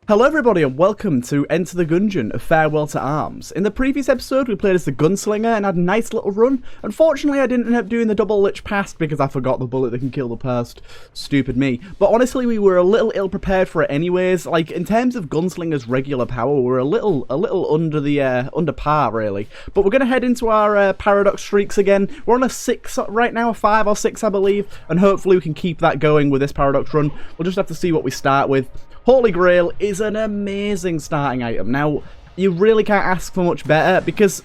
Hello everybody and welcome to Enter the Gungeon, A Farewell to Arms. In the previous episode we played as the Gunslinger and had a nice little run. Unfortunately I didn't end up doing the double lich past because I forgot the bullet that can kill the past. Stupid me. But honestly we were a little ill prepared for it anyways. Like in terms of Gunslinger's regular power we were a little under par really. But we're going to head into our paradox streaks again. We're on a 6 right now, a 5 or 6 I believe. And hopefully we can keep that going with this paradox run. We'll just have to see what we start with. Holy Grail is an amazing starting item. Now, you really can't ask for much better because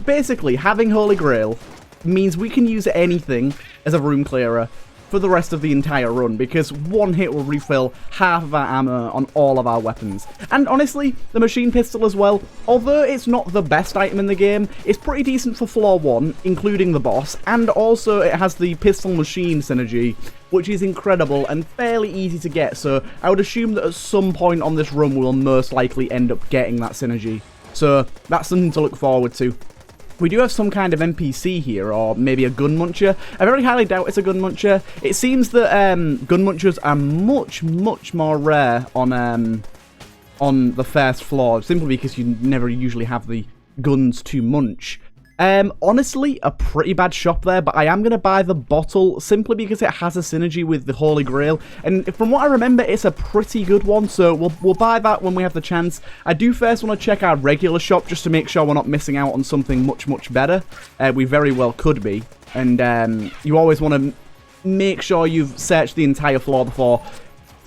basically having Holy Grail means we can use anything as a room clearer for the rest of the entire run because one hit will refill half of our ammo on all of our weapons. And honestly, the machine pistol as well, although it's not the best item in the game, it's pretty decent for floor 1, including the boss, and also it has the pistol machine synergy, which is incredible and fairly easy to get, so I would assume that at some point on this run we'll most likely end up getting that synergy. So that's something to look forward to. We do have some kind of NPC here, or maybe a gun muncher. I very highly doubt it's a gun muncher. It seems that gun munchers are much more rare on the first floor, simply because you never usually have the guns to munch. Honestly, a pretty bad shop there, but I am going to buy the bottle simply because it has a synergy with the Holy Grail, and from what I remember, it's a pretty good one, so we'll buy that when we have the chance. I do first want to check our regular shop just to make sure we're not missing out on something much better. We very well could be, and you always want to make sure you've searched the entire floor before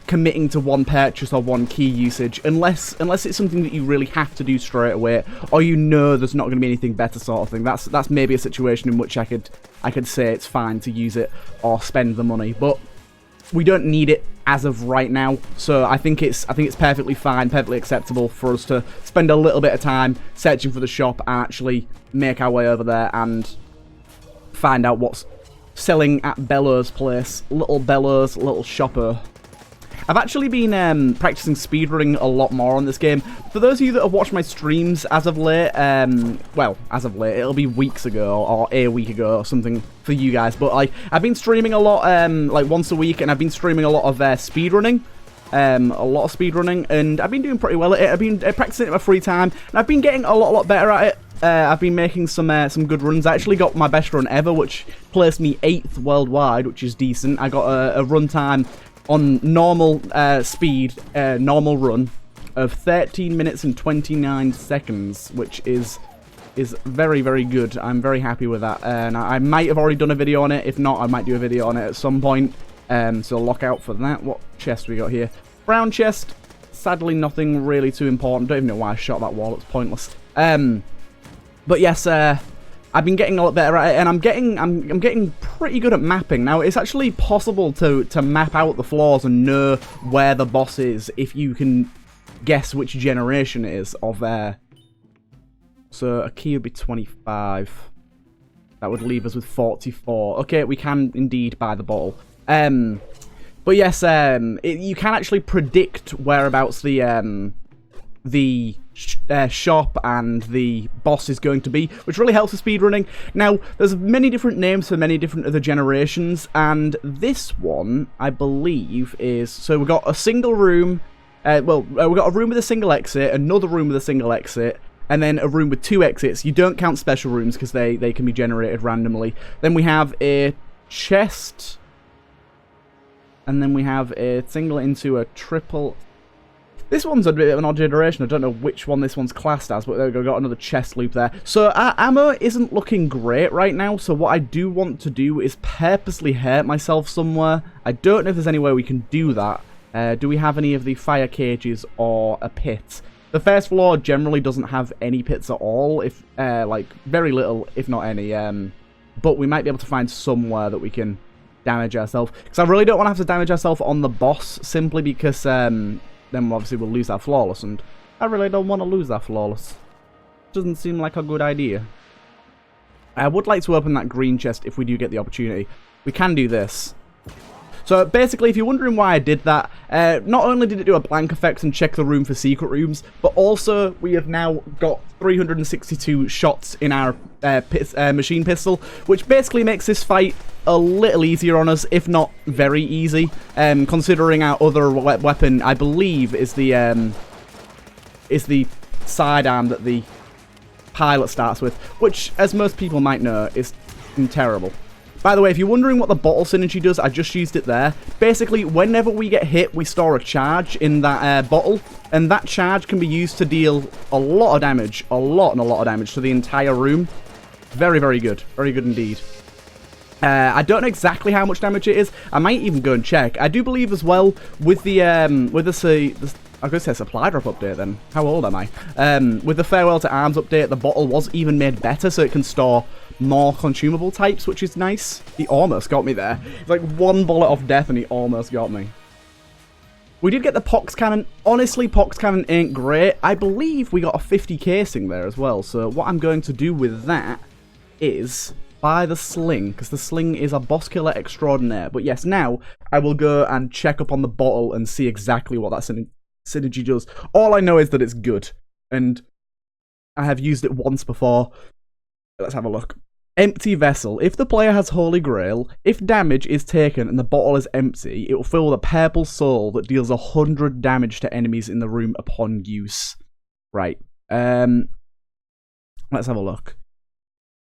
committing to one purchase or one key usage, unless it's something that you really have to do straight away, or you know there's not going to be anything better sort of thing. That's maybe a situation in which I could say it's fine to use it or spend the money, but we don't need it as of right now, so I think it's perfectly fine, perfectly acceptable for us to spend a little bit of time searching for the shop and actually make our way over there and find out what's selling at Bellows' place. Little Bellows, little shopper. I've actually been practicing speedrunning a lot more on this game. For those of you that have watched my streams as of late, well, as of late, it'll be weeks ago or a week ago or something for you guys. But I've been streaming a lot, like once a week, and I've been streaming a lot of speedrunning. And I've been doing pretty well at it. I've been practicing it in my free time, and I've been getting a lot better at it. I've been making some good runs. I actually got my best run ever, which placed me 8th worldwide, which is decent. I got a run time on normal speed, normal run of 13 minutes and 29 seconds, which is very good. I'm very happy with that, and I might have already done a video on it. If not, I might do a video on it at some point, so look out for that. What chest we got here? Brown chest. Sadly nothing really too important. Don't even know why I shot that wall, it's pointless. But yes, I've been getting a lot better at it, and I'm getting pretty good at mapping. Now, it's actually possible to map out the floors and know where the boss is if you can guess which generation it is of so a key would be 25. That would leave us with 44. Okay, we can indeed buy the bottle. But yes, you can actually predict whereabouts the shop and the boss is going to be, which really helps with speedrunning. Now, there's many different names for many different other generations, and this one, I believe, is... So we've got a single room, we've got a room with a single exit, another room with a single exit, and then a room with 2 exits. You don't count special rooms because they can be generated randomly. Then we have a chest, and then we have a single into a triple... This one's a bit of an odd generation. I don't know which one this one's classed as, but there we go, got another chest loop there. So our ammo isn't looking great right now, so what I do want to do is purposely hurt myself somewhere. I don't know if there's any way we can do that. Do we have any of the fire cages or a pit? The first floor generally doesn't have any pits at all, if like very little, if not any. But we might be able to find somewhere that we can damage ourselves. Because I really don't want to have to damage ourselves on the boss, simply because... then obviously we'll lose our flawless, and I really don't want to lose that flawless. Doesn't seem like a good idea. I would like to open that green chest if we do get the opportunity. We can do this. So basically, if you're wondering why I did that, not only did it do a blank effect and check the room for secret rooms, but also we have now got 362 shots in our machine pistol, which basically makes this fight a little easier on us, if not very easy, considering our other weapon, I believe, is the sidearm that the pilot starts with, which, as most people might know, is terrible. By the way, if you're wondering what the bottle synergy does, I just used it there. Basically, whenever we get hit, we store a charge in that bottle, and that charge can be used to deal a lot of damage, a lot of damage to the entire room. Very, very good. Very good indeed. I don't know exactly how much damage it is. I might even go and check. I do believe as well, with the I'm going to say supply drop update then. How old am I? With the Farewell to Arms update, the bottle was even made better, so it can store more consumable types, which is nice. He almost got me there. It's like one bullet off death and he almost got me. We did get the Pox Cannon. Honestly, Pox Cannon ain't great. I believe we got a 50 casing there as well, so what I'm going to do with that is buy the sling, because the sling is a boss killer extraordinaire. But yes, now I will go and check up on the bottle and see exactly what that synergy does. All I know is that it's good, and I have used it once before. Let's have a look. Empty vessel. If the player has Holy Grail, if damage is taken and the bottle is empty, it will fill with a purple soul that deals 100 damage to enemies in the room upon use. Right. Let's have a look.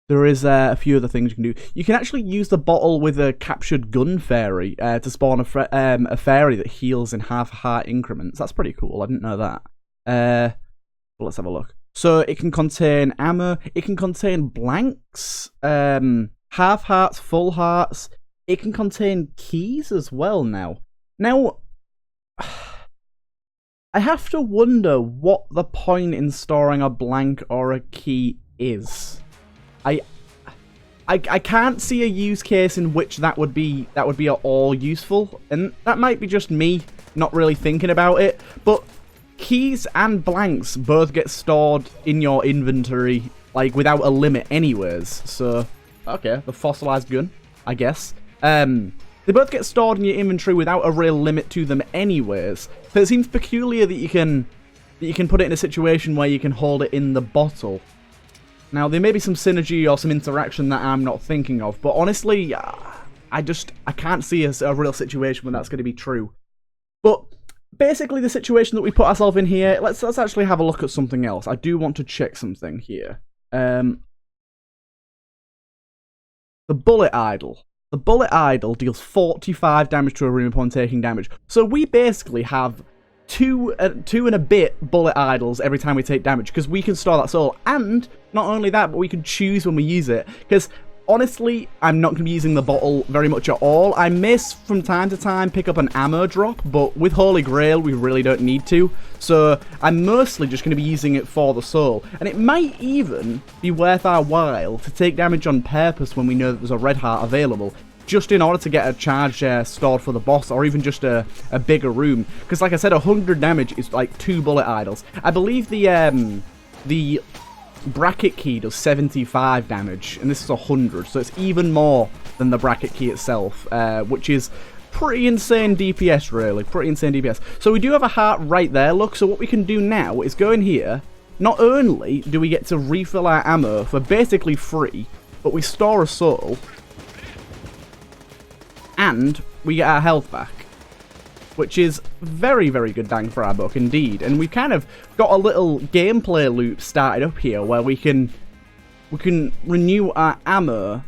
There is a few other things you can do. You can actually use the bottle with a captured gun fairy to spawn a fairy that heals in half-heart increments. That's pretty cool. I didn't know that. Let's have a look. So it can contain ammo. It can contain blanks, half-hearts, full hearts. It can contain keys as well now. Now, I have to wonder what the point in storing a blank or a key is. I can't see a use case in which that would be at all useful, and that might be just me not really thinking about it, but keys and blanks both get stored in your inventory, like, without a limit anyways, so, okay, the fossilized gun, I guess. They both get stored in your inventory without a real limit to them anyways, so it seems peculiar that you can put it in a situation where you can hold it in the bottle. Now, there may be some synergy or some interaction that I'm not thinking of, but honestly, I can't see a real situation where that's going to be true. But basically, the situation that we put ourselves in here, let's actually have a look at something else. I do want to check something here. The Bullet Idol. The Bullet Idol deals 45 damage to a room upon taking damage. So we basically have two and a bit bullet idols every time we take damage, because we can store that soul, and not only that, but we can choose when we use it, because honestly, I'm not going to be using the bottle very much at all. I may from time to time pick up an ammo drop, but with Holy Grail, we really don't need to, so I'm mostly just going to be using it for the soul, and it might even be worth our while to take damage on purpose when we know that there's a red heart available, just in order to get a charge stored for the boss, or even just a bigger room. Because like I said, 100 damage is like 2 bullet idols. I believe the bracket key does 75 damage, and this is 100, so it's even more than the bracket key itself, which is pretty insane DPS, really. Pretty insane DPS. So we do have a heart right there, look, so what we can do now is go in here. Not only do we get to refill our ammo for basically free, but we store a soul, and we get our health back, which is very, very good bang for our buck indeed. And we've kind of got a little gameplay loop started up here where we can renew our ammo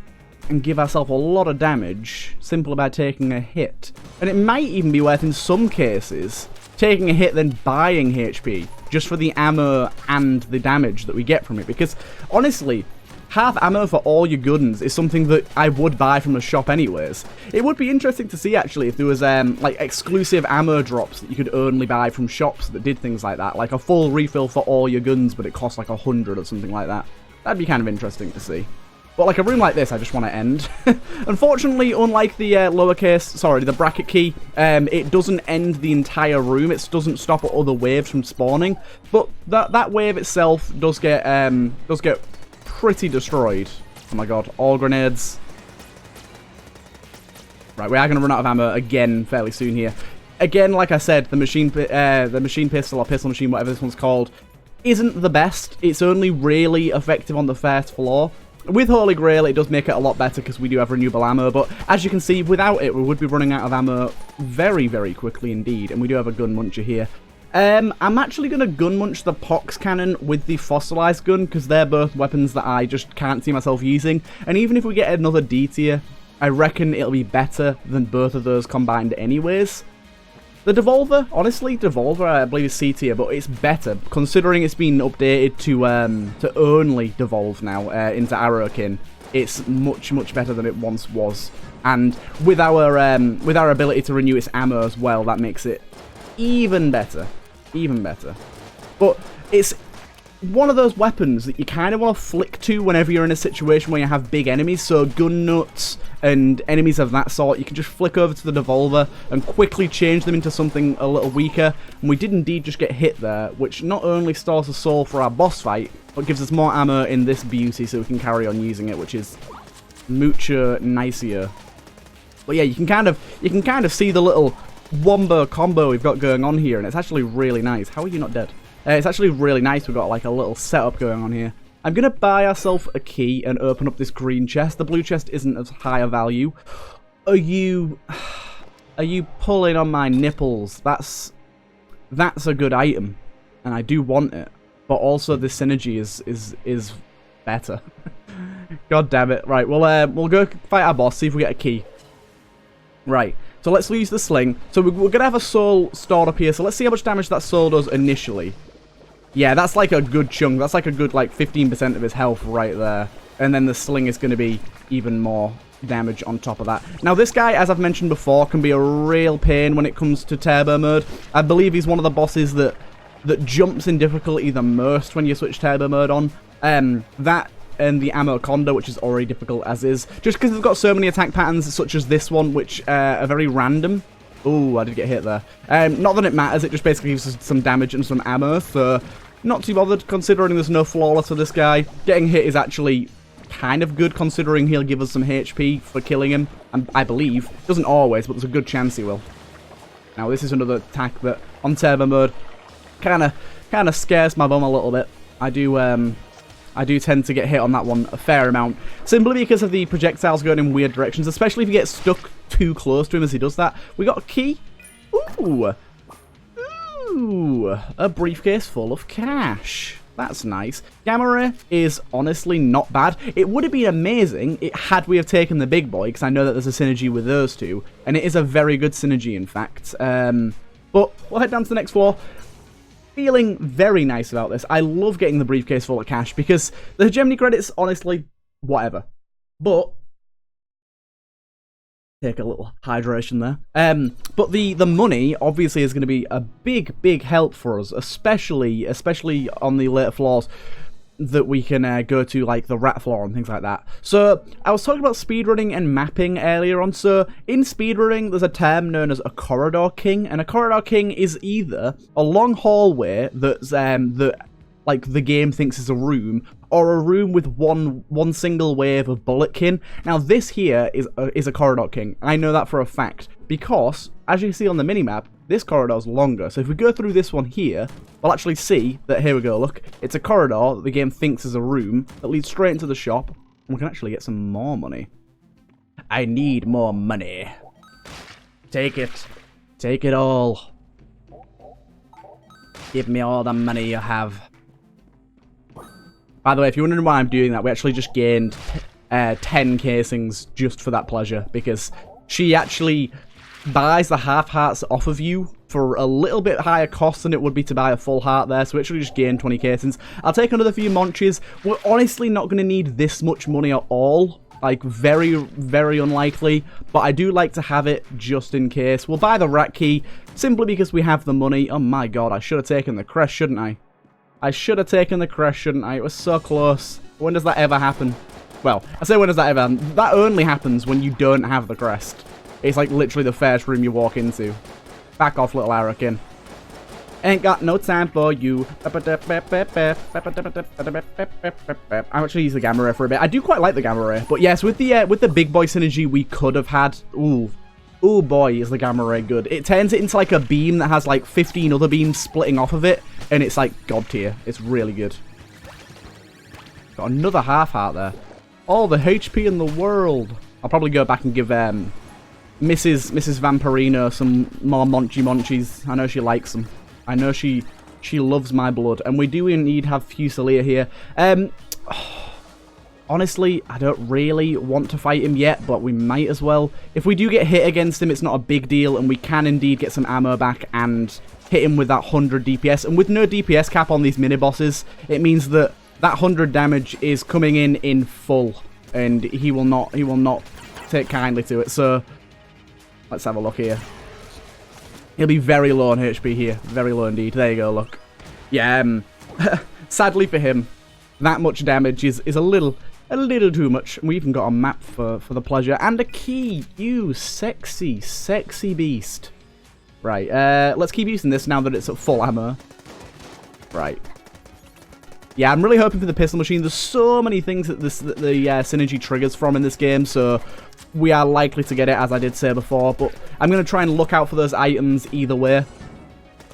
and give ourselves a lot of damage simply by taking a hit. And it might even be worth, in some cases, taking a hit then buying HP just for the ammo and the damage that we get from it, because honestly, half ammo for all your guns is something that I would buy from the shop anyways. It would be interesting to see, actually, if there was like exclusive ammo drops that you could only buy from shops that did things like that, like a full refill for all your guns, but it costs like 100 or something like that. That'd be kind of interesting to see. But like a room like this, I just want to end. Unfortunately, unlike the the bracket key, it doesn't end the entire room. It doesn't stop other waves from spawning. But that wave itself does get pretty destroyed. Oh my god, all grenades. Right, we are going to run out of ammo again fairly soon here. Again, like I said, the machine pistol or pistol machine, whatever this one's called, isn't the best. It's only really effective on the first floor. With Holy Grail, it does make it a lot better because we do have renewable ammo, but as you can see, without it, we would be running out of ammo very, very quickly indeed, and we do have a gun muncher here. I'm actually going to gun munch the Pox Cannon with the Fossilized Gun, because they're both weapons that I just can't see myself using, and even if we get another D tier, I reckon it'll be better than both of those combined anyways. The Devolver, honestly, Devolver I believe is C tier, but it's better, considering it's been updated to only Devolve now into Arrowkin. It's much, much better than it once was, and with our ability to renew its ammo as well, that makes it even better. Even better. But it's one of those weapons that you kind of want to flick to whenever you're in a situation where you have big enemies, so gun nuts and enemies of that sort, you can just flick over to the Devolver and quickly change them into something a little weaker, and we did indeed just get hit there, which not only stores a soul for our boss fight, but gives us more ammo in this beauty so we can carry on using it, which is mucho nicer. But yeah, you can kind of see the little wombo combo we've got going on here, and it's actually really nice. How are you not dead? It's actually really nice. We've got like a little setup going on here. I'm going to buy ourselves a key and open up this green chest. The blue chest isn't as high a value. Are you pulling on my nipples? That's a good item, and I do want it. But also the synergy is better. God damn it. Right, we'll go fight our boss, see if we get a key. Right. So let's use the sling. So we're going to have a soul stored up here. So let's see how much damage that soul does initially. Yeah, that's like a good chunk. That's like a good, like, 15% of his health right there. And then the sling is going to be even more damage on top of that. Now, this guy, as I've mentioned before, can be a real pain when it comes to turbo mode. I believe he's one of the bosses that jumps in difficulty the most when you switch turbo mode on. That and the ammo condo, which is already difficult as is, just because it's got so many attack patterns such as this one, which are very random. Ooh, I did get hit there. Not that it matters, it just basically gives us some damage and some ammo, so not too bothered considering there's no flawless to this guy. Getting hit is actually kind of good considering he'll give us some HP for killing him, and I believe, doesn't always, but there's a good chance he will. Now this is another attack that on turbo mode kind of scares my bum a little bit. I do tend to get hit on that one a fair amount, simply because of the projectiles going in weird directions, especially if you get stuck too close to him as he does that. We got a key. Ooh. Ooh. A briefcase full of cash. That's nice. Gamma Ray is honestly not bad. It would have been amazing had we have taken the big boy, because I know that there's a synergy with those two, and it is a very good synergy, in fact. But we'll head down to the next floor. Feeling very nice about this. I love getting the briefcase full of cash because the hegemony credits, honestly, whatever. But take a little hydration there. But the money obviously is going to be a big help for us, especially on the later floors that we can go to, like the rat floor and things like that. So I was talking about speedrunning and mapping earlier on. So in speedrunning, there's a term known as a corridor king, and a corridor king is either a long hallway that's like the game thinks is a room, or a room with one single wave of bulletkin. Now this here is a corridor king. I know that for a fact because, as you see on the minimap, this corridor's longer. So if we go through this one here, we'll actually see that, here we go, look, it's a corridor that the game thinks is a room that leads straight into the shop, and we can actually get some more money. I need more money. Take it. Take it all. Give me all the money you have. By the way, if you're wondering why I'm doing that, we actually just gained 10 casings just for that pleasure, because she actually buys the half hearts off of you for a little bit higher cost than it would be to buy a full heart there, so we actually just gained 20 casings. I'll take another few munches. We're honestly not going to need this much money at all. Like, very, very unlikely, but I do like to have it just in case. We'll buy the rat key simply because we have the money. Oh my god, I should have taken the crest, shouldn't I? I should have taken the crest, shouldn't I? It was so close. When does that ever happen? Well, I say when does that ever happen? That only happens when you don't have the crest. It's like literally the first room you walk into. Back off, little Arakin. Ain't got no time for you. I actually use the Gamma Ray for a bit. I do quite like the Gamma Ray. But yes, with the big boy synergy we could have had. Ooh, oh boy, is the gamma ray good. It turns it into like a beam that has like 15 other beams splitting off of it, and it's like god tier. It's really good. Got another half heart there. All the HP in the world. I'll probably go back and give Mrs. Vampirino some more Monchis. I know she likes them. I know she loves my blood. And we do indeed have Fusilier here. Honestly, I don't really want to fight him yet, but we might as well. If we do get hit against him, it's not a big deal, and we can indeed get some ammo back and hit him with that 100 DPS. And with no DPS cap on these mini-bosses, it means that 100 damage is coming in full, and he will not take kindly to it. So let's have a look here. He'll be very low on HP here, very low indeed. There you go, look. Yeah, sadly for him, that much damage is a little too much. We even got a map for the pleasure and a key. You sexy beast. Right, let's keep using this now that it's at full ammo. Right. Yeah, I'm really hoping for the pistol machine. There's so many things that the synergy triggers from in this game, so we are likely to get it, as I did say before, but I'm going to try and look out for those items either way.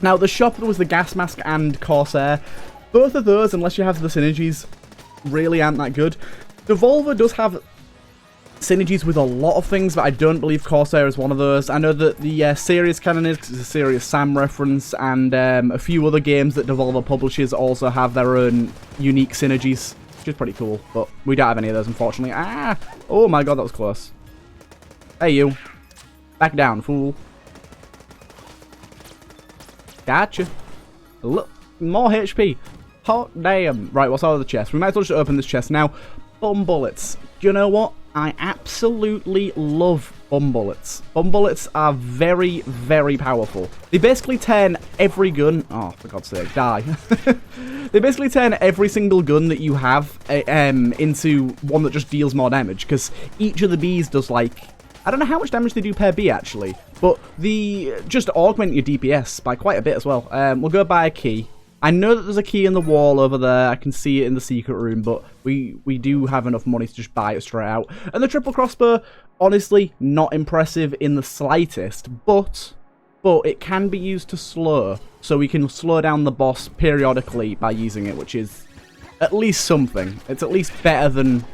Now, the shop was the gas mask and Corsair. Both of those, unless you have the synergies, really aren't that good. Devolver does have synergies with a lot of things, but I don't believe Corsair is one of those. I know that the Serious Canon is, 'cause it's a Serious Sam reference, and a few other games that Devolver publishes also have their own unique synergies, which is pretty cool, but we don't have any of those, unfortunately. Ah! Oh my god, that was close. Hey, you. Back down, fool. Gotcha. Look, more HP. Hot damn. Right, what's out of the chest? We might as well just open this chest now. Bum bullets. Do you know what? I absolutely love bum bullets. Bum bullets are very, very powerful. They basically turn every gun... Oh, for God's sake, die. They basically turn every single gun that you have into one that just deals more damage, because each of the bees does, like... I don't know how much damage they do per bee, actually, but they just augment your DPS by quite a bit as well. We'll go buy a key. I know that there's a key in the wall over there. I can see it in the secret room, but we do have enough money to just buy it straight out. And the triple crossbow, honestly, not impressive in the slightest, but it can be used to slow, so we can slow down the boss periodically by using it, which is at least something. It's at least better than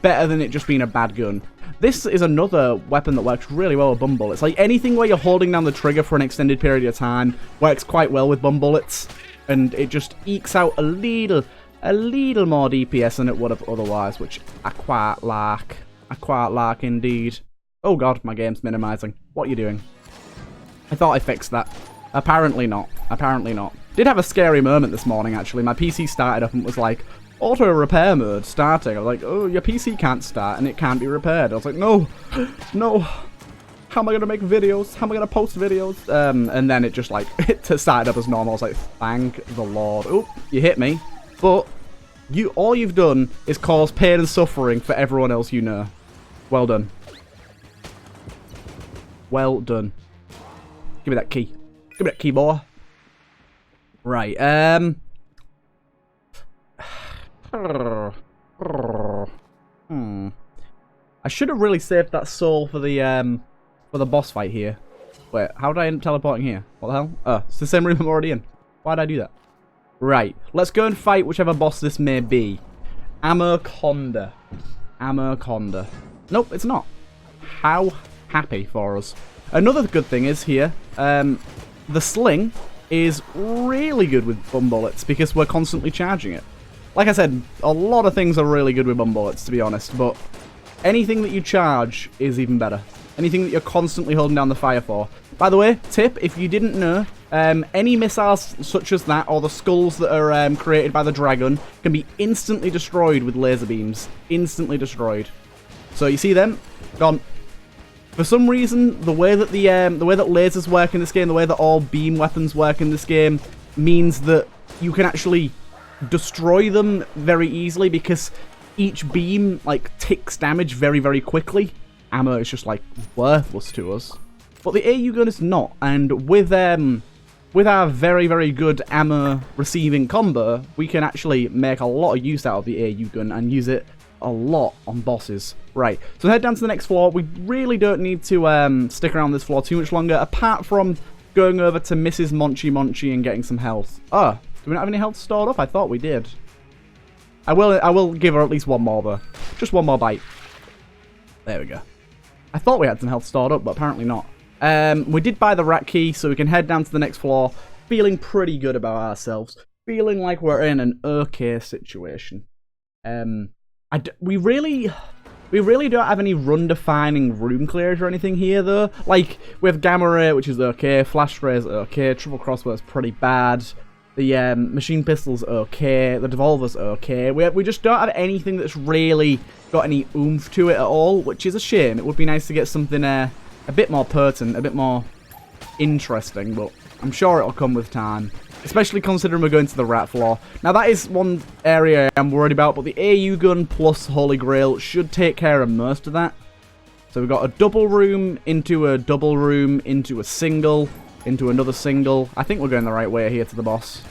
it just being a bad gun. This is another weapon that works really well with bum bullets. Like, anything where you're holding down the trigger for an extended period of time works quite well with bum bullets. And it just ekes out a little more DPS than it would have otherwise, which I quite like. I quite like indeed. Oh god, my game's minimizing. What are you doing? I thought I fixed that. Apparently not. Apparently not. Did have a scary moment this morning, actually. My PC started up and was like, auto repair mode starting. I was like, oh, your PC can't start and it can't be repaired. I was like, no, no. How am I going to make videos? How am I going to post videos? And then it just, like, it started up as normal. I was like, thank the Lord. Oh, you hit me. But all you've done is cause pain and suffering for everyone else you know. Well done. Well done. Give me that key. Give me that key, boy. Right, I should have really saved that soul for the boss fight here. Wait, how did I end up teleporting here? What the hell? Oh, it's the same room I'm already in. Why did I do that? Right, let's go and fight whichever boss this may be. Amoconda. Amoconda. Nope, it's not. How happy for us. Another good thing is here, the sling is really good with bum bullets because we're constantly charging it. Like I said, a lot of things are really good with bum bullets, to be honest, but anything that you charge is even better. Anything that you're constantly holding down the fire for. By the way, tip, if you didn't know, any missiles such as that, or the skulls that are created by the dragon, can be instantly destroyed with laser beams. Instantly destroyed. So you see them? Gone. For some reason, the way that lasers work in this game, the way that all beam weapons work in this game, means that you can actually destroy them very easily because each beam, like, ticks damage very, very quickly. Ammo is just, like, worthless to us. But the AU gun is not, and with our very, very good ammo receiving combo, we can actually make a lot of use out of the AU gun and use it a lot on bosses. Right, so head down to the next floor. We really don't need to stick around this floor too much longer, apart from going over to Mrs. Monchy and getting some health. Oh, do we not have any health stored up? I thought we did. I will give her at least one more, though. Just one more bite. There we go. I thought we had some health stored up, but apparently not. We did buy the rat key, so we can head down to the next floor, feeling pretty good about ourselves. Feeling like we're in an okay situation. We really don't have any run-defining room clears or anything here, though. Like, we have Gamma Ray, which is okay. Flash Ray is okay. Triple Crossbow is pretty bad. The Machine Pistol's okay. The Devolver's okay. We just don't have anything that's really got any oomph to it at all, which is a shame. It would be nice to get something a bit more pertinent, a bit more interesting, but I'm sure it'll come with time. Especially considering we're going to the rat floor. Now that is one area I'm worried about, but the AU gun plus Holy Grail should take care of most of that. So we've got a double room, into a double room, into a single, into another single. I think we're going the right way here to the boss.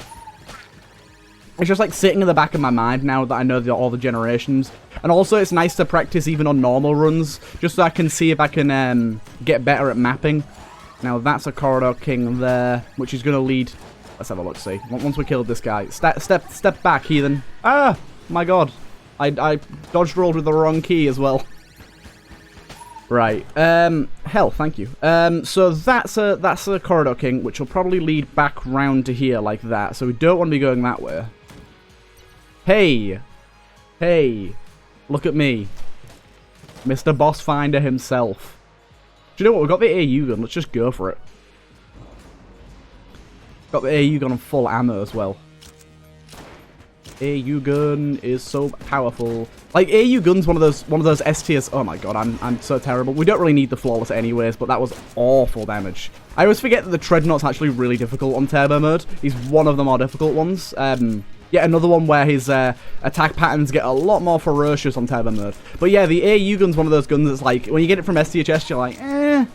It's just like sitting in the back of my mind now that I know all the generations. And also it's nice to practice even on normal runs, just so I can see if I can get better at mapping. Now that's a Corridor King there, which is going to lead... Let's have a look, see. Once we killed this guy. Step back, heathen. Ah! My god. I dodged rolled with the wrong key as well. Right. Hell, thank you. So that's a Corridor King, which will probably lead back round to here like that. So we don't want to be going that way. Hey! Hey! Look at me. Mr. Boss Finder himself. Do you know what? We've got the AU gun. Let's just go for it. Got the AU gun on full ammo as well. AU gun is so powerful. Like, AU gun's one of those S tiers. Oh my god, I'm so terrible. We don't really need the flawless anyways, but that was awful damage. I always forget that the Treadnought's actually really difficult on turbo mode. He's one of the more difficult ones. Yet another one where his attack patterns get a lot more ferocious on turbo mode. But yeah, the AU gun's one of those guns that's like, when you get it from STHS, you're like,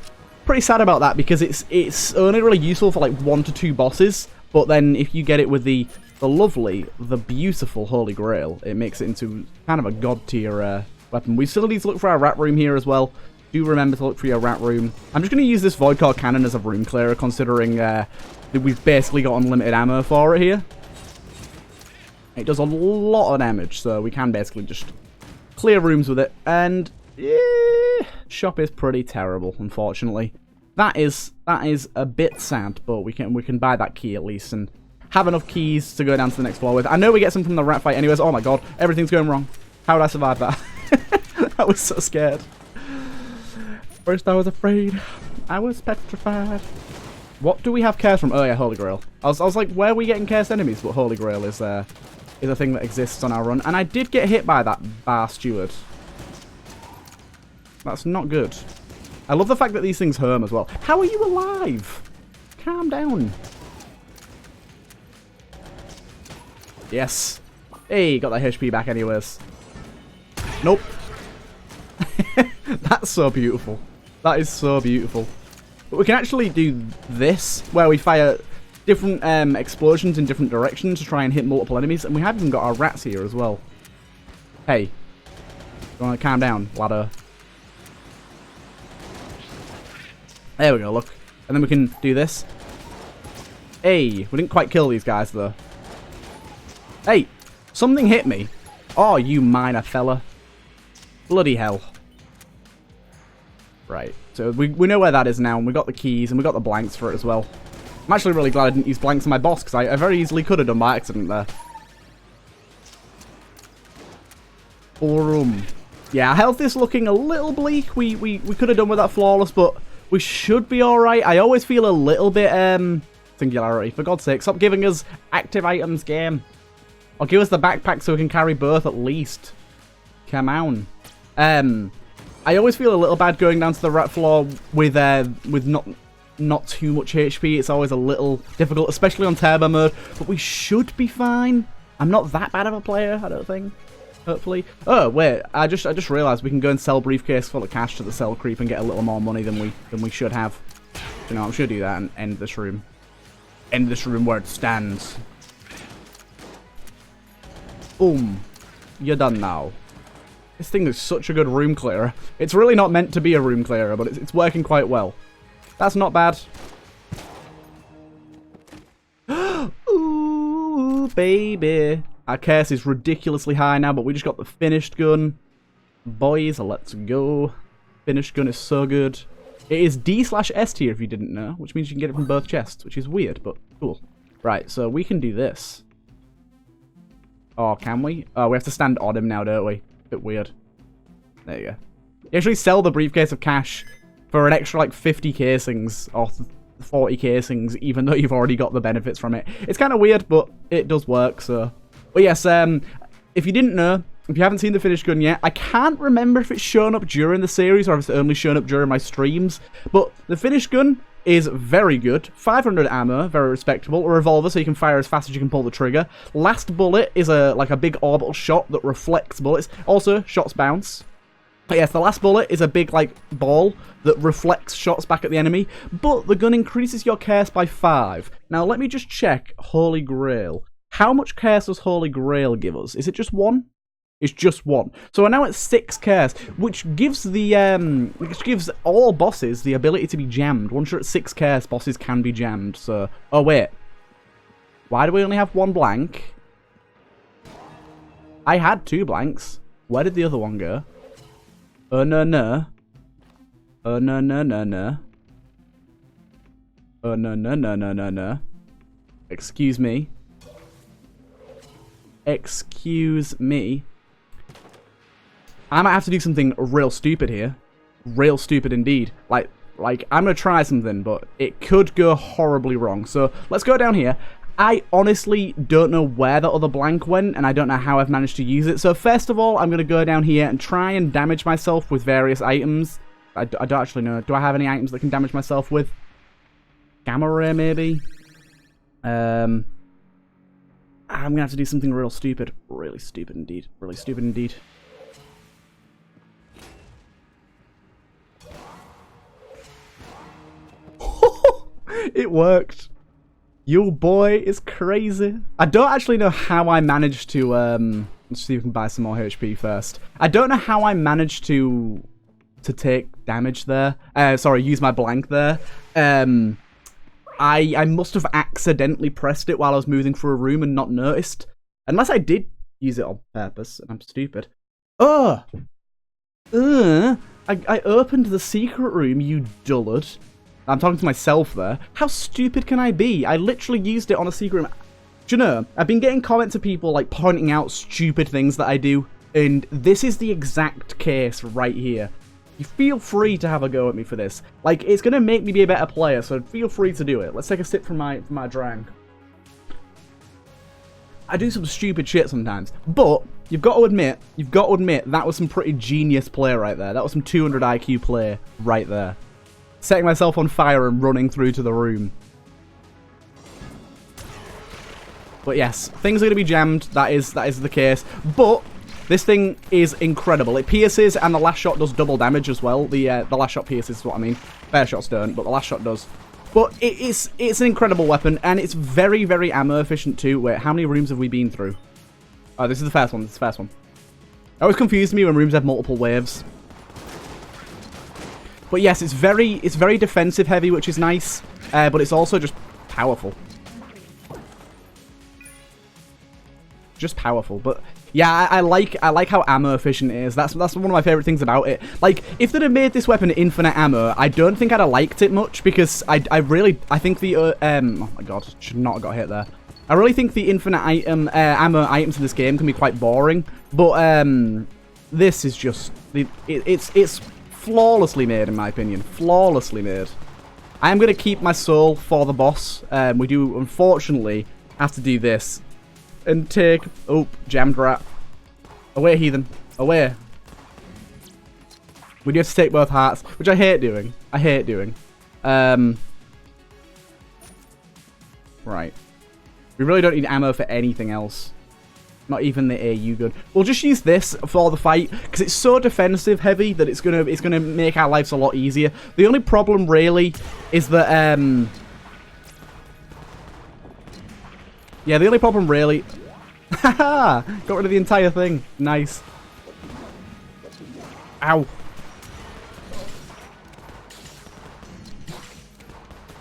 pretty sad about that, because it's only really useful for like 1 to 2 bosses, but then if you get it with the lovely, the beautiful Holy Grail, it makes it into kind of a god tier weapon. We still need to look for our rat room here as well. Do remember to look for your rat room. I'm just going to use this Void Core Cannon as a room clearer, considering that we've basically got unlimited ammo for it here. It does a lot of damage, so we can basically just clear rooms with it, and shop is pretty terrible, unfortunately. That is a bit sad, but we can buy that key at least and have enough keys to go down to the next floor with. I know we get some from the rat fight anyways. Oh my god, everything's going wrong. How did I survive that? I was so scared. First I was afraid. I was petrified. What do we have cares from? Oh yeah, Holy Grail. I was like, where are we getting cursed enemies? But Holy Grail is a thing that exists on our run. And I did get hit by that bar steward. That's not good. I love the fact that these things hurt as well. How are you alive? Calm down. Yes. Hey, got that HP back anyways. Nope. That's so beautiful. That is so beautiful. But we can actually do this, where we fire different explosions in different directions to try and hit multiple enemies. And we have even got our rats here as well. Hey. You want to calm down, ladder? There we go, look. And then we can do this. Hey, we didn't quite kill these guys, though. Hey, something hit me. Oh, you minor fella. Bloody hell. Right, so we know where that is now, and we got the keys, and we got the blanks for it as well. I'm actually really glad I didn't use blanks on my boss, because I very easily could have done by accident there. Boom. Yeah, our health is looking a little bleak. We could have done with that flawless, but we should be alright. I always feel a little bit, Singularity. For God's sake, stop giving us active items, game. Or give us the backpack so we can carry both at least. Come on. I always feel a little bad going down to the rat floor with not too much HP. It's always a little difficult, especially on turbo mode. But we should be fine. I'm not that bad of a player, I don't think. Hopefully. Oh wait, I just realised we can go and sell briefcase full of cash to the cell creep and get a little more money than we should have. You know, I'm sure do that and end this room. End this room where it stands. Boom. You're done now. This thing is such a good room clearer. It's really not meant to be a room clearer, but it's working quite well. That's not bad. Ooh, baby. Our curse is ridiculously high now, but we just got the finished gun. Boys, let's go. Finished gun is so good. It is D/S tier if you didn't know, which means you can get it from both chests, which is weird, but cool. Right, so we can do this. Oh, can we? Oh, we have to stand on him now, don't we? Bit weird. There you go. You actually sell the briefcase of cash for an extra, like, 50 casings, or 40 casings, even though you've already got the benefits from it. It's kind of weird, but it does work, so... But yes, if you didn't know, if you haven't seen the finished gun yet, I can't remember if it's shown up during the series or if it's only shown up during my streams, but the finished gun is very good. 500 ammo, very respectable. A revolver, so you can fire as fast as you can pull the trigger. Last bullet is like a big orbital shot that reflects bullets. Also, shots bounce. But yes, the last bullet is a big, like, ball that reflects shots back at the enemy, but the gun increases your curse by 5. Now, let me just check Holy Grail. How much curse does Holy Grail give us? Is it just 1? It's just 1. So we're now at 6 curse, which gives all bosses the ability to be jammed. Once you're at 6 curse, bosses can be jammed. So, oh wait, why do we only have 1 blank? I had 2 blanks. Where did the other one go? Oh no no. Oh no no no no. Oh no no no no no no. Excuse me. Excuse me. I might have to do something real stupid here. Real stupid indeed. Like I'm gonna try something, but it could go horribly wrong. So let's go down here. I honestly don't know where the other blank went, and I don't know how I've managed to use it. So first of all, I'm gonna go down here and try and damage myself with various items. I don't actually know. Do I have any items that can damage myself with? Gamma ray, maybe? I'm gonna have to do something real stupid. Really stupid indeed. Really stupid indeed. It worked. Your boy is crazy. I don't actually know how I managed to, let's see if we can buy some more HP first. I don't know how I managed to take damage there. Sorry, use my blank there. I must have accidentally pressed it while I was moving through a room and not noticed. Unless I did use it on purpose, and I'm stupid. Oh! I opened the secret room, you dullard. I'm talking to myself there. How stupid can I be? I literally used it on a secret room. Do you know, I've been getting comments of people, like, pointing out stupid things that I do, and this is the exact case right here. You feel free to have a go at me for this. Like, it's going to make me be a better player, so feel free to do it. Let's take a sip from my drink. I do some stupid shit sometimes, but you've got to admit, that was some pretty genius play right there. That was some 200 IQ play right there. Setting myself on fire and running through to the room. But yes, things are going to be jammed. That is the case. But this thing is incredible. It pierces, and the last shot does double damage as well. The last shot pierces is what I mean. Fair shots don't, but the last shot does. But it's an incredible weapon, and it's very, very ammo efficient too. Wait, how many rooms have we been through? Oh, this is the first one. This is the first one. It always confused me when rooms have multiple waves. But yes, it's very defensive heavy, which is nice. But it's also just powerful. Just powerful. But yeah, I like how ammo efficient it is. That's one of my favorite things about it. Like, if they'd have made this weapon infinite ammo, I don't think I'd have liked it much, because I think the oh my god, should not have got hit there. I really think the infinite ammo items in this game can be quite boring. But this is just it's flawlessly made, in my opinion. Flawlessly made. I am going to keep my soul for the boss. We do, unfortunately, have to do this. And take... Oh, jammed rat. Away, heathen. Away. We do have to take both hearts, which I hate doing. I hate doing. Right. We really don't need ammo for anything else. Not even the AU gun. We'll just use this for the fight, because it's so defensive heavy that it's gonna make our lives a lot easier. The only problem really is that yeah, the only problem really haha, got rid of the entire thing. Nice. Ow.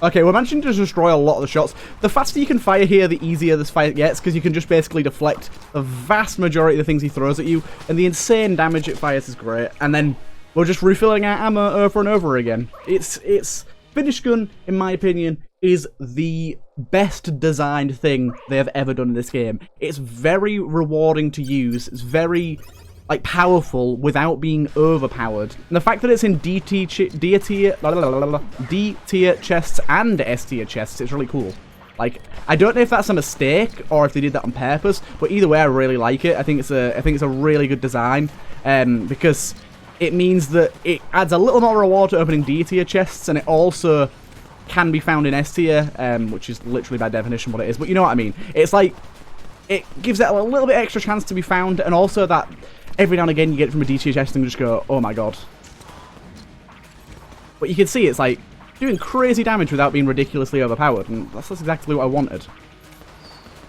Okay, we're managing to destroy a lot of the shots. The faster you can fire here, the easier this fight gets, because you can just basically deflect the vast majority of the things he throws at you, and the insane damage it fires is great. And then we're just refilling our ammo over and over again. It's Finish Gun, in my opinion, is the best designed thing they have ever done in this game. It's very rewarding to use. It's very like powerful without being overpowered. And the fact that it's in D tier chests and S tier chests is really cool. Like, I don't know if that's a mistake or if they did that on purpose, but either way, I really like it. I think it's a really good design, because it means that it adds a little more reward to opening D tier chests, and it also can be found in S tier, which is literally by definition what it is. But you know what I mean? It's like it gives it a little bit extra chance to be found, and also that every now and again you get it from a D tier chest and just go, oh my god. But you can see it's like doing crazy damage without being ridiculously overpowered, and that's exactly what I wanted.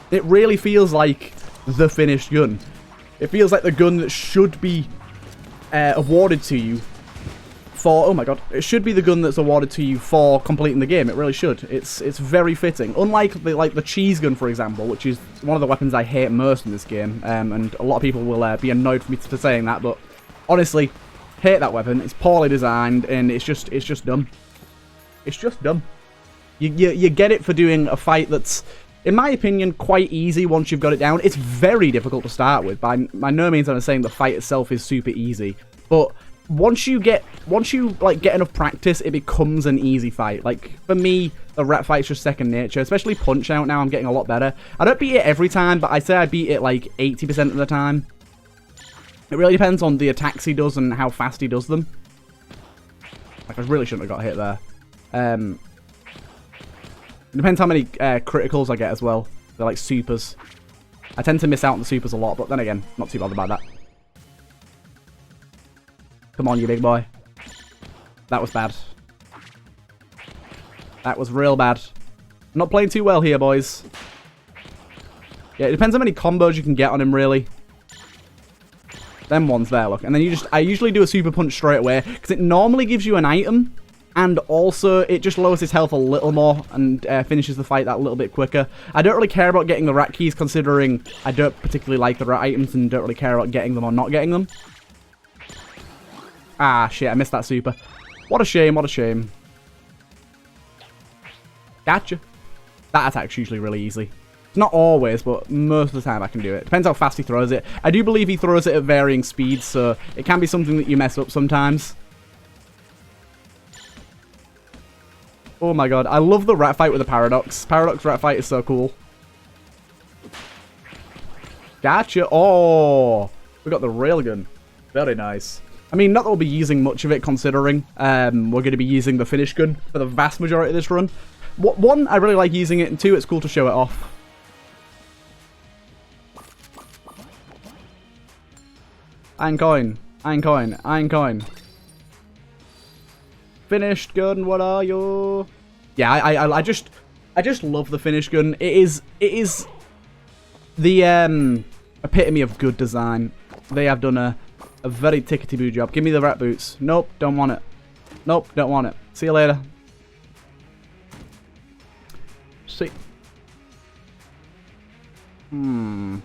It really feels like the finished gun. It feels like the gun that should be awarded to you for, oh my god, it should be the gun that's awarded to you for completing the game. It really should. It's very fitting. Unlike the cheese gun, for example, which is one of the weapons I hate most in this game, and a lot of people will be annoyed for me for saying that, but honestly, hate that weapon. It's poorly designed, and it's just dumb. It's just dumb. You get it for doing a fight that's, in my opinion, quite easy once you've got it down. It's very difficult to start with. By no means am I saying the fight itself is super easy, but once you like get enough practice, it becomes an easy fight. Like for me, the rat fight's just second nature. Especially Punch Out now, I'm getting a lot better. I don't beat it every time, but I'd say I beat it like 80% of the time. It really depends on the attacks he does and how fast he does them. Like I really shouldn't have got hit there. It depends how many criticals I get as well. They're like supers. I tend to miss out on the supers a lot, but then again, not too bothered about that. Come on, you big boy. That was bad. That was real bad. I'm not playing too well here, boys. Yeah, it depends how many combos you can get on him, really. Them ones there, look. And then I usually do a super punch straight away, because it normally gives you an item, and also it just lowers his health a little more, and finishes the fight that little bit quicker. I don't really care about getting the rat keys, considering I don't particularly like the rat items, and don't really care about getting them or not getting them. Ah, shit, I missed that super. What a shame, what a shame. Gotcha. That attack's usually really easy. Not always, but most of the time I can do it. Depends how fast he throws it. I do believe he throws it at varying speeds, so it can be something that you mess up sometimes. Oh my god, I love the rat fight with the Paradox. Paradox rat fight is so cool. Gotcha. Oh, we got the railgun. Very nice. I mean, not that we'll be using much of it, considering we're going to be using the finish gun for the vast majority of this run. One, I really like using it, and two, it's cool to show it off. Iron coin. Iron coin. Iron coin. Finished gun, what are you? Yeah, I just love the finish gun. It is the epitome of good design. They have done a very tickety-boo job. Give me the rat boots. Nope, don't want it. Nope, don't want it. See you later. See. Hmm.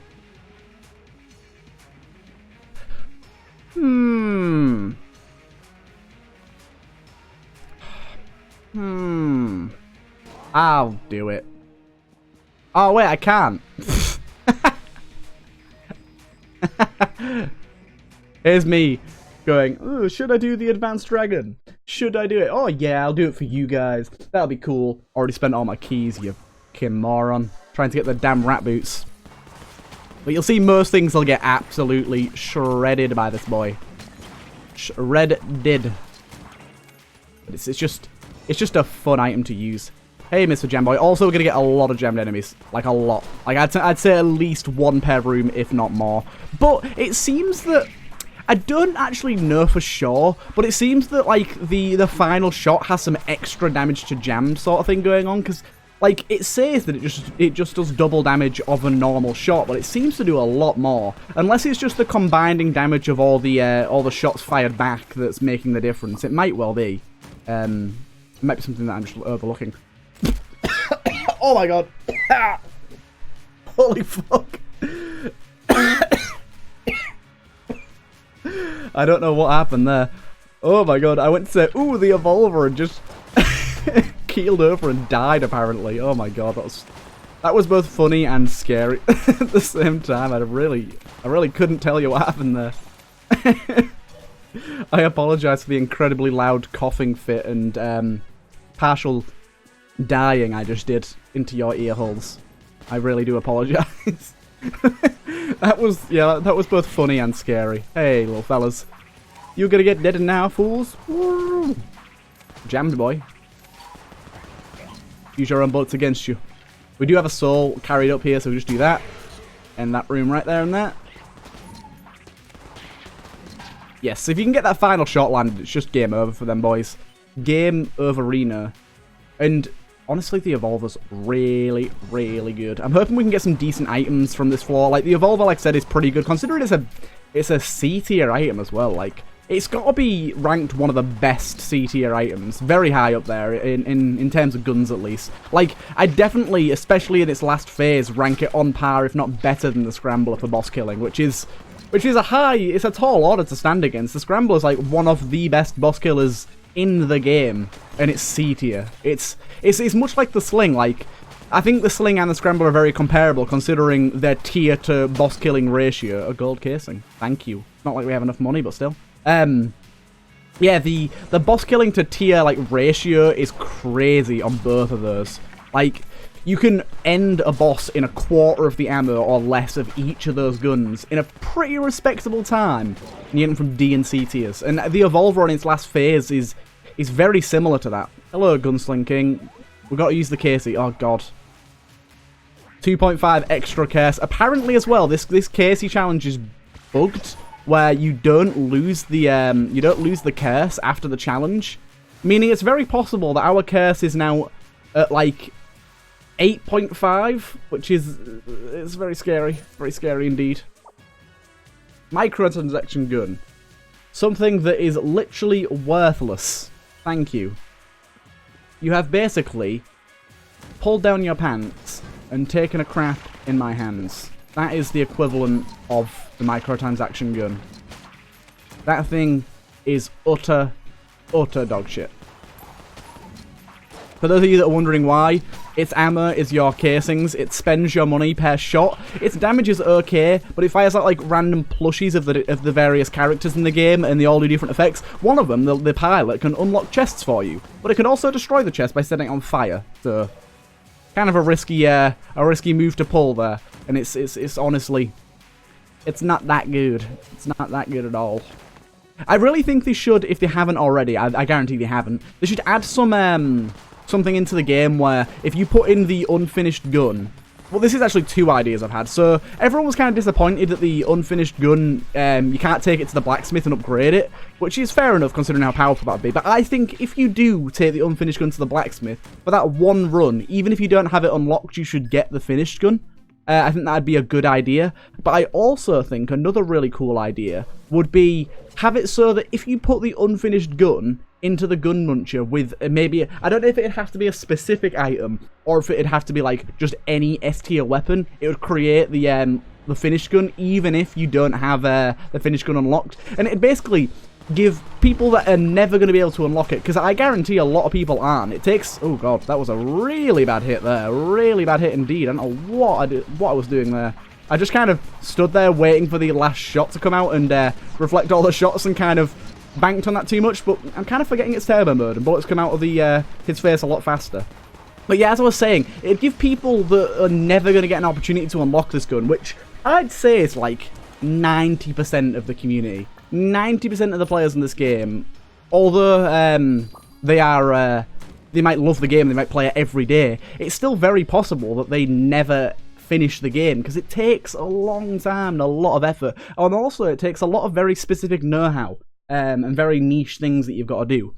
I'll do it. Oh, wait, I can't. Here's me going, oh, should I do the advanced dragon? Should I do it? Oh, yeah, I'll do it for you guys. That'll be cool. Already spent all my keys, you fucking moron. Trying to get the damn rat boots. But you'll see most things will get absolutely shredded by this boy. Shredded. But it's just a fun item to use. Hey, Mr. Jamboy. Also, we're going to get a lot of gemmed enemies. Like, a lot. Like, I'd say at least one per room, if not more. But it seems that... I don't actually know for sure, but it seems that, like, the final shot has some extra damage to jammed sort of thing going on, because Like, it says that it just does double damage of a normal shot, but it seems to do a lot more. Unless it's just the combining damage of all the shots fired back that's making the difference. It might well be. It might be something that I'm just overlooking. Oh my god. Holy fuck. I don't know what happened there. Oh my god, I went to say, ooh, the Evolver, and just keeled over and died, apparently. Oh my god, that was both funny and scary at the same time. I really couldn't tell you what happened there. I apologise for the incredibly loud coughing fit and partial dying I just did into your ear holes. I really do apologise. That was both funny and scary. Hey, little fellas. You're gonna get dead now, fools. Woo. Jammed, boy. Use your own bullets against you. We do have a soul carried up here, so we just do that. And that room right there and that. Yes, if you can get that final shot landed, it's just game over for them boys. Game over Reno. And honestly, the Evolver's really, really good. I'm hoping we can get some decent items from this floor. Like, the Evolver, like I said, is pretty good, considering it's a C-tier item as well. Like, it's got to be ranked one of the best C-tier items. Very high up there, in terms of guns at least. Like, I definitely, especially in its last phase, rank it on par, if not better than the Scrambler for boss killing, which is it's a tall order to stand against. The Scrambler is like one of the best boss killers in the game, and it's C-tier. It's much like the Sling. Like, I think the Sling and the Scrambler are very comparable, considering their tier to boss killing ratio. A gold casing. Thank you. Not like we have enough money, but still. Yeah, the boss killing to tier, like, ratio is crazy on both of those. Like, you can end a boss in a quarter of the ammo or less of each of those guns in a pretty respectable time. And you get them from D and C tiers. And the Evolver on its last phase is very similar to that. Hello, Gunsling King. We've got to use the Casey. Oh, God. 2.5 extra curse. Apparently, as well, this Casey challenge is bugged, where you don't lose the curse after the challenge. Meaning it's very possible that our curse is now at, like, 8.5, which is it's very scary indeed. Microtransaction gun, something that is literally worthless. Thank you. You have basically pulled down your pants and taken a crap in my hands. That is the equivalent of the microtransaction gun. That thing is utter dog shit. For those of you that are wondering why, its ammo is your casings, it spends your money per shot, its damage is okay, but it fires out like random plushies of the various characters in the game, and they all do different effects. One of them, the pilot, can unlock chests for you, but it can also destroy the chest by setting it on fire, so kind of a risky move to pull there, and it's honestly, it's not that good. It's not that good at all. I really think they should, if they haven't already, I guarantee they haven't, they should add something into the game where if you put in the unfinished gun... Well, this is actually two ideas I've had. So, everyone was kind of disappointed that the unfinished gun, you can't take it to the blacksmith and upgrade it, which is fair enough considering how powerful that would be. But I think if you do take the unfinished gun to the blacksmith, for that one run, even if you don't have it unlocked, you should get the finished gun. I think that'd be a good idea. But I also think another really cool idea would be have it so that if you put the unfinished gun into the gun muncher with maybe, I don't know if it'd have to be a specific item or if it'd have to be like just any S tier weapon, it would create the finished gun even if you don't have the finished gun unlocked, and it'd basically give people that are never going to be able to unlock it, because I guarantee a lot of people aren't. It takes, oh god, that was a really bad hit there, really bad hit indeed. I don't know what I was doing there. I just kind of stood there waiting for the last shot to come out and reflect all the shots and kind of banked on that too much, but I'm kind of forgetting it's turbo mode and bullets come out of his face a lot faster. But yeah, as I was saying, it'd give people that are never going to get an opportunity to unlock this gun, which I'd say is like 90% of the community. 90% of the players in this game, although they might love the game, they might play it every day, it's still very possible that they never finish the game, because it takes a long time and a lot of effort, and also it takes a lot of very specific know-how and very niche things that you've got to do.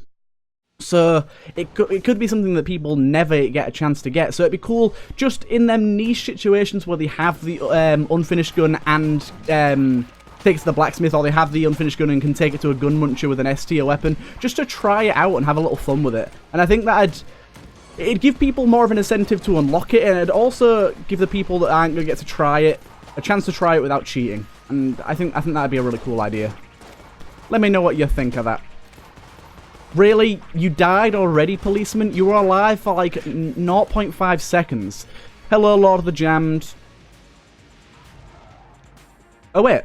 So it could be something that people never get a chance to get. So it'd be cool just in them niche situations where they have the unfinished gun and take it to the blacksmith, or they have the unfinished gun and can take it to a gun muncher with an STO weapon, just to try it out and have a little fun with it. And I think that it'd give people more of an incentive to unlock it, and it'd also give the people that aren't going to get to try it a chance to try it without cheating. And I think that'd be a really cool idea. Let me know what you think of that. Really? You died already, policeman? You were alive for like 0.5 seconds. Hello, Lord of the Jammed. Oh, wait.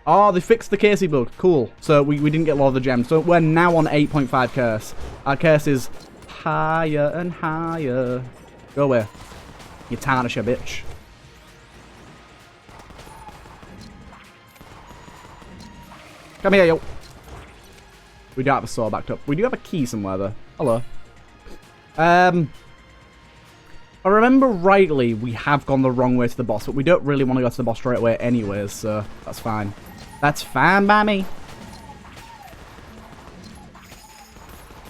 Oh, they fixed the Casey bug. Cool. So we didn't get Lord of the Jammed. So we're now on 8.5 curse. Our curse is higher and higher. Go away. You tarnisher, bitch. Come here, yo. We don't have a saw backed up. We do have a key somewhere, though. Hello. If I remember rightly, we have gone the wrong way to the boss, but we don't really want to go to the boss straight away anyways, so that's fine. That's fine by me.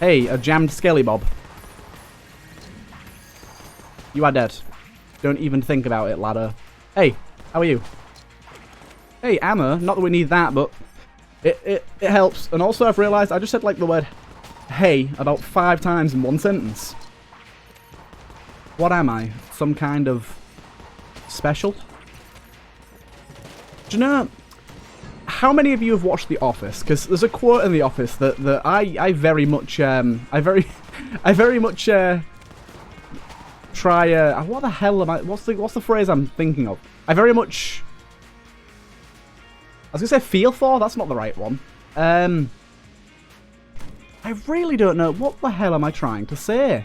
Hey, a jammed Skelly Bob. You are dead. Don't even think about it, ladder. Hey, how are you? Hey, ammo. Not that we need that, but it helps. And also, I've realised I just said like the word hey about 5 times in one sentence. What am I? Some kind of special? Do you know how many of you have watched The Office? Because there's a quote in The Office that I very much I very much try. What the hell am I? What's the phrase I'm thinking of? I very much. I was gonna say feel for. That's not the right one. I really don't know. What the hell am I trying to say?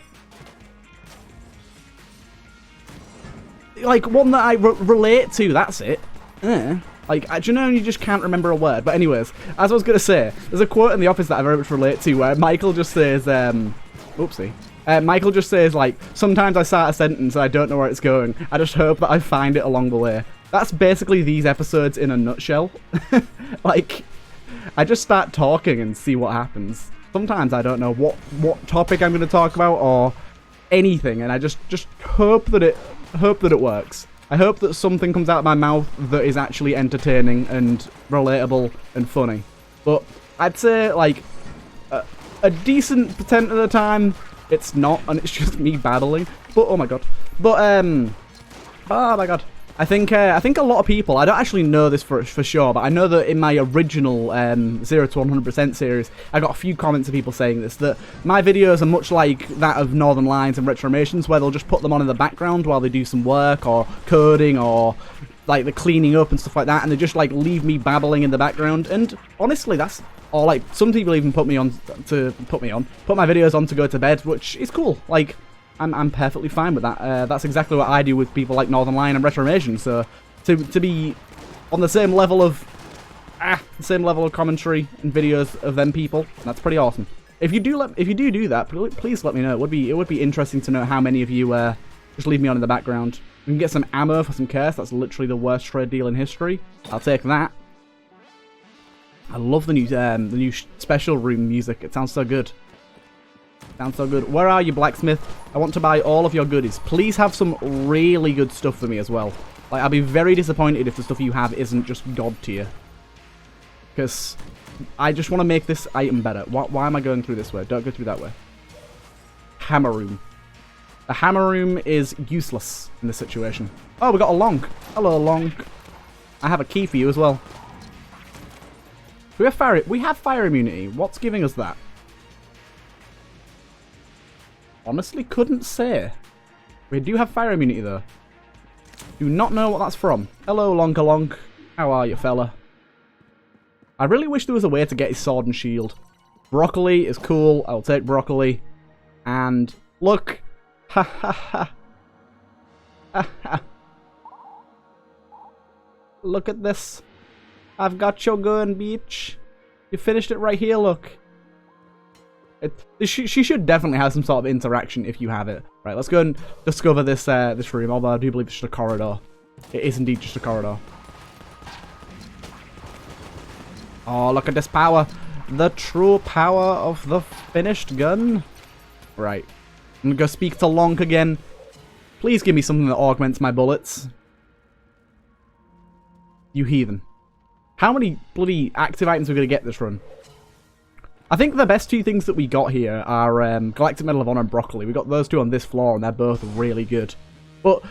Like one that I relate to. That's it. Like, do you know, you just can't remember a word. But anyways, as I was gonna say, there's a quote in The Office that I very much relate to where Michael just says, "Oopsie." Michael just says, like, sometimes I start a sentence and I don't know where it's going. I just hope that I find it along the way. That's basically these episodes in a nutshell. Like, I just start talking and see what happens. Sometimes I don't know what topic I'm going to talk about or anything, and I just hope that it works. I hope that something comes out of my mouth that is actually entertaining and relatable and funny. But I'd say, like, a decent % of the time, it's not, and it's just me babbling. But, oh my god. But, oh my god. I think a lot of people, I don't actually know this for sure, but I know that in my original 0 to 100% series, I got a few comments of people saying this, that my videos are much like that of Northern Lions and Retromations, where they'll just put them on in the background while they do some work, or coding, or like the cleaning up and stuff like that, and they just like leave me babbling in the background. And honestly, that's, or like some people even put my videos on to go to bed, which is cool. Like, I'm perfectly fine with that. That's exactly what I do with people like Northern Lion and Retromation. So to be on the same level of commentary and videos of them people, that's pretty awesome. If you do that, please let me know. It would be interesting to know how many of you just leave me on in the background. We can get some ammo for some curse. That's literally the worst trade deal in history. I'll take that. I love the new special room music. It sounds so good. Sounds so good. Where are you, blacksmith? I want to buy all of your goodies. Please have some really good stuff for me as well. Like, I'll be very disappointed if the stuff you have isn't just god tier. Because I just want to make this item better. Why am I going through this way? Don't go through that way. Hammer room. A hammer room is useless in this situation. Oh, we got a Lonk. Hello, Lonk. I have a key for you as well. We have fire immunity. What's giving us that? Honestly, couldn't say. We do have fire immunity, though. Do not know what that's from. Hello, Lonkalonk. How are you, fella? I really wish there was a way to get his sword and shield. Broccoli is cool. I'll take broccoli. And look. Ha ha ha. Ha ha. Look at this. I've got your gun, bitch. You finished it right here, look. She should definitely have some sort of interaction if you have it. Right, let's go and discover this this room, although I do believe it's just a corridor. It is indeed just a corridor. Oh, look at this power. the true power of the finished gun. Right. I'm gonna go speak to Lonk again. Please give me something that augments my bullets. You heathen. How many bloody active items are we gonna get this run? I think the best two things that we got here are Galactic Medal of Honor and Broccoli. We got those two on this floor, and they're both really good. But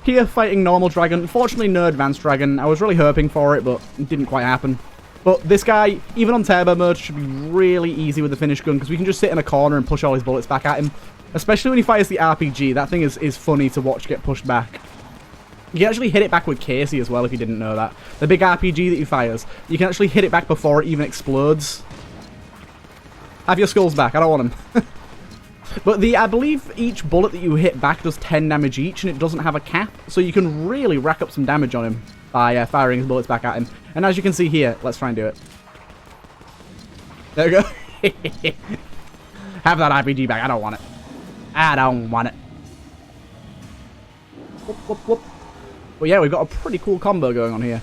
here, fighting normal dragon. Unfortunately, no advanced dragon. I was really hoping for it, but it didn't quite happen. But this guy, even on turbo mode, should be really easy with the finish gun, because we can just sit in a corner and push all his bullets back at him. Especially when he fires the RPG. That thing is funny to watch get pushed back. You can actually hit it back with Casey as well, if you didn't know that. The big RPG that he fires, you can actually hit it back before it even explodes. Have your skulls back. I don't want them. But I believe each bullet that you hit back does 10 damage each, and it doesn't have a cap. So you can really rack up some damage on him by firing his bullets back at him. And as you can see here, let's try and do it. There we go. Have that RPG back. I don't want it. I don't want it. Whoop, whoop, whoop. But yeah, we've got a pretty cool combo going on here.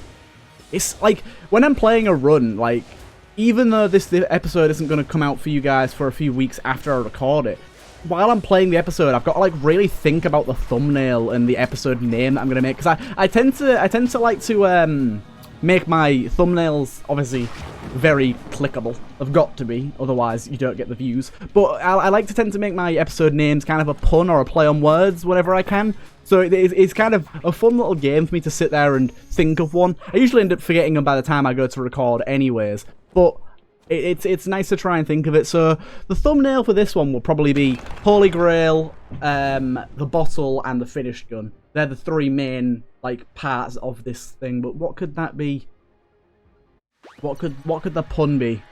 It's like, when I'm playing a run, like, even though this episode isn't going to come out for you guys for a few weeks after I record it, while I'm playing the episode, I've got to like really think about the thumbnail and the episode name that I'm going to make, because I tend to like to make my thumbnails obviously very clickable. They've got to be, otherwise you don't get the views. But I like to tend to make my episode names kind of a pun or a play on words whenever I can. So it's kind of a fun little game for me to sit there and think of one. I usually end up forgetting them by the time I go to record anyways, but it's nice to try and think of it. So the thumbnail for this one will probably be Holy Grail, the bottle, and the finished gun. They're the three main like parts of this thing. But what could that be? What could the pun be?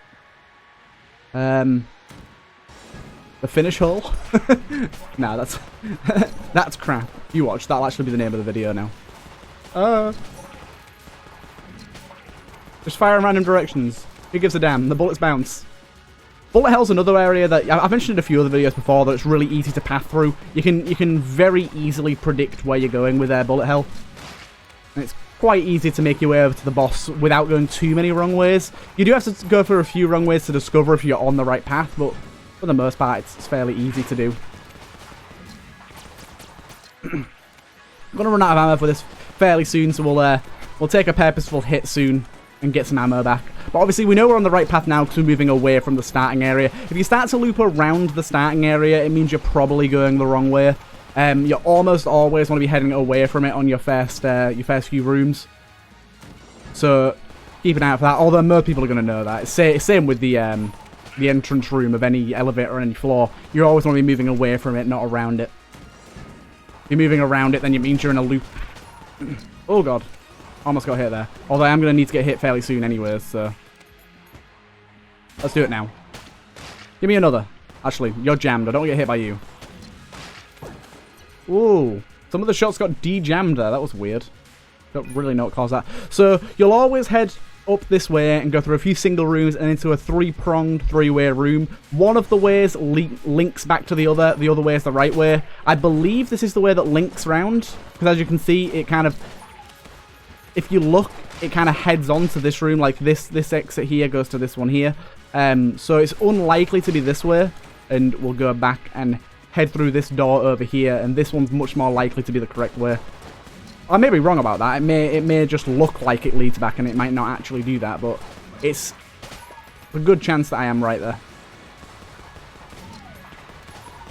The finish hole? Nah, that's crap. You watch. That'll actually be the name of the video now. Just fire in random directions. Who gives a damn? The bullets bounce. Bullet hell's another area that I've mentioned in a few other videos before that it's really easy to path through. You can very easily predict where you're going with bullet hell, and it's quite easy to make your way over to the boss without going too many wrong ways. You do have to go through a few wrong ways to discover if you're on the right path, but for the most part, it's fairly easy to do. I'm gonna run out of ammo for this fairly soon, so we'll take a purposeful hit soon and get some ammo back. But obviously we know we're on the right path now because we're moving away from the starting area. If you start to loop around the starting area, it means you're probably going the wrong way. You almost always want to be heading away from it on your first few rooms. So keep an eye out for that. Although most people are going to know that. It's same with the entrance room of any elevator or any floor. You always want to be moving away from it, not around it. If you're moving around it, then it means you're in a loop. Oh god. Almost got hit there. Although I am going to need to get hit fairly soon anyways, so let's do it now. Give me another. Actually, you're jammed. I don't get hit by you. Ooh. Some of the shots got de-jammed there. That was weird. Don't really know what caused that. So you'll always head up this way and go through a few single rooms and into a three-pronged, three-way room. One of the ways links back to the other. The other way is the right way. I believe this is the way that links round, because as you can see, it kind of, if you look, it kind of heads on to this room. Like this exit here goes to this one here. So it's unlikely to be this way, and we'll go back and head through this door over here, and this one's much more likely to be the correct way. I may be wrong about that. It may just look like it leads back, and it might not actually do that, but it's a good chance that I am right there.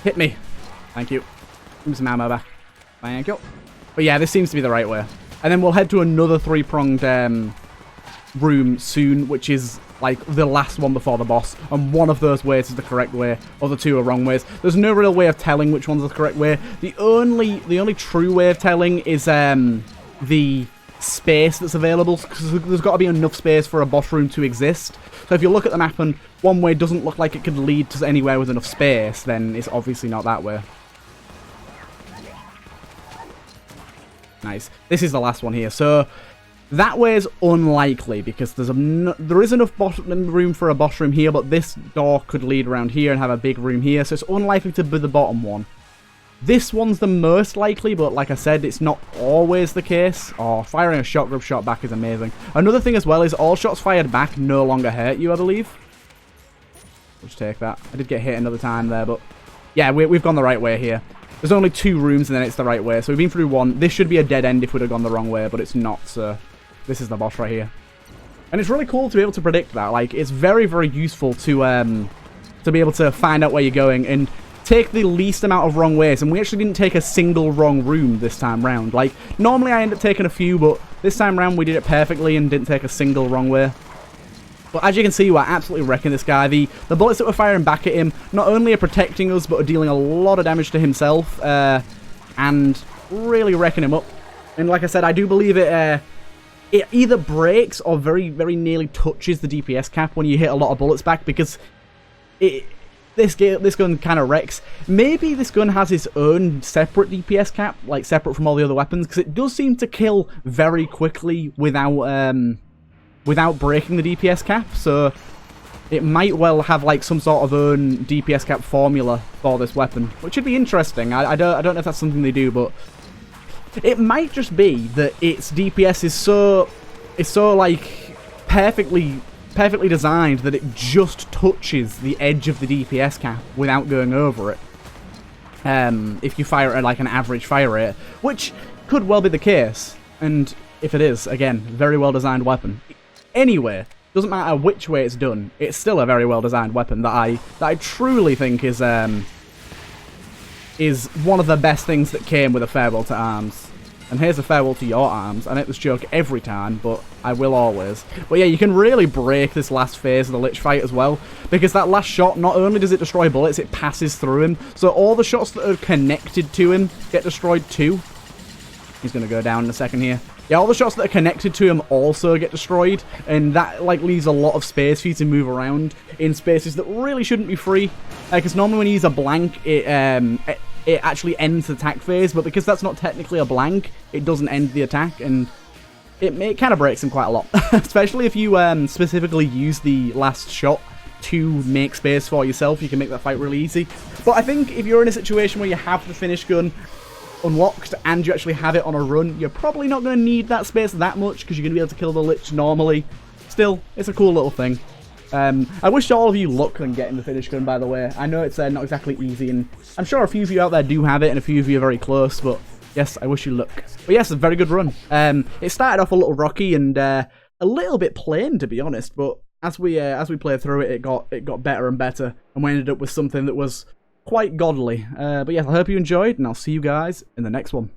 Hit me. Thank you. Give me some ammo back. Thank you. But yeah, this seems to be the right way. And then we'll head to another three-pronged room soon, which is like the last one before the boss. And one of those ways is the correct way. Other two are wrong ways. There's no real way of telling which one's the correct way. The only true way of telling is the space that's available, because there's got to be enough space for a boss room to exist. So if you look at the map and one way doesn't look like it could lead to anywhere with enough space, then it's obviously not that way. Nice. This is the last one here. So that way is unlikely because there is enough room for a boss room here, but this door could lead around here and have a big room here, so it's unlikely to be the bottom one. This one's the most likely, but like I said, it's not always the case. Oh, firing a shot group shot back is amazing. Another thing as well is all shots fired back no longer hurt you, I believe. Just take that. I did get hit another time there, but yeah, we've gone the right way here. There's only 2 rooms and then it's the right way. So we've been through 1. This should be a dead end if we'd have gone the wrong way, but it's not, so this is the boss right here. And it's really cool to be able to predict that. Like, it's very, very useful to be able to find out where you're going and take the least amount of wrong ways. And we actually didn't take a single wrong room this time round. Like, normally I end up taking a few, but this time round we did it perfectly and didn't take a single wrong way. But as you can see, we're absolutely wrecking this guy. The bullets that we're firing back at him not only are protecting us, but are dealing a lot of damage to himself, and really wrecking him up. And like I said, I do believe it either breaks or very, very nearly touches the DPS cap when you hit a lot of bullets back, because this gun kind of wrecks. Maybe this gun has its own separate DPS cap, like separate from all the other weapons, because it does seem to kill very quickly without breaking the DPS cap, so it might well have like some sort of own DPS cap formula for this weapon, which would be interesting. I don't know if that's something they do, but it might just be that its DPS is so like perfectly designed that it just touches the edge of the DPS cap without going over it. If you fire at like an average fire rate, which could well be the case, and if it is, again, very well designed weapon. Anyway, doesn't matter which way it's done, it's still a very well designed weapon that I truly think is one of the best things that came with a farewell to arms. And here's a farewell to your arms. I make this joke every time, but I will always. But yeah, you can really break this last phase of the Lich fight as well, because that last shot, not only does it destroy bullets, it passes through him. So all the shots that are connected to him get destroyed too. He's going to go down in a second here. Yeah, all the shots that are connected to him also get destroyed, and that like leaves a lot of space for you to move around in spaces that really shouldn't be free. Because normally when you use a blank, it actually ends the attack phase, but because that's not technically a blank, it doesn't end the attack, and it kind of breaks him quite a lot. Especially if you specifically use the last shot to make space for yourself, you can make that fight really easy. But I think if you're in a situation where you have the finish gun unlocked and you actually have it on a run, you're probably not going to need that space that much because you're going to be able to kill the Lich normally. Still, it's a cool little thing. I wish all of you luck on getting the finish gun, by the way. I know it's not exactly easy, and I'm sure a few of you out there do have it, and a few of you are very close, but yes, I wish you luck. But yes, a very good run. It started off a little rocky and a little bit plain, to be honest, but as we played through it, it got better and better, and we ended up with something that was quite godly. But yes, I hope you enjoyed, and I'll see you guys in the next one.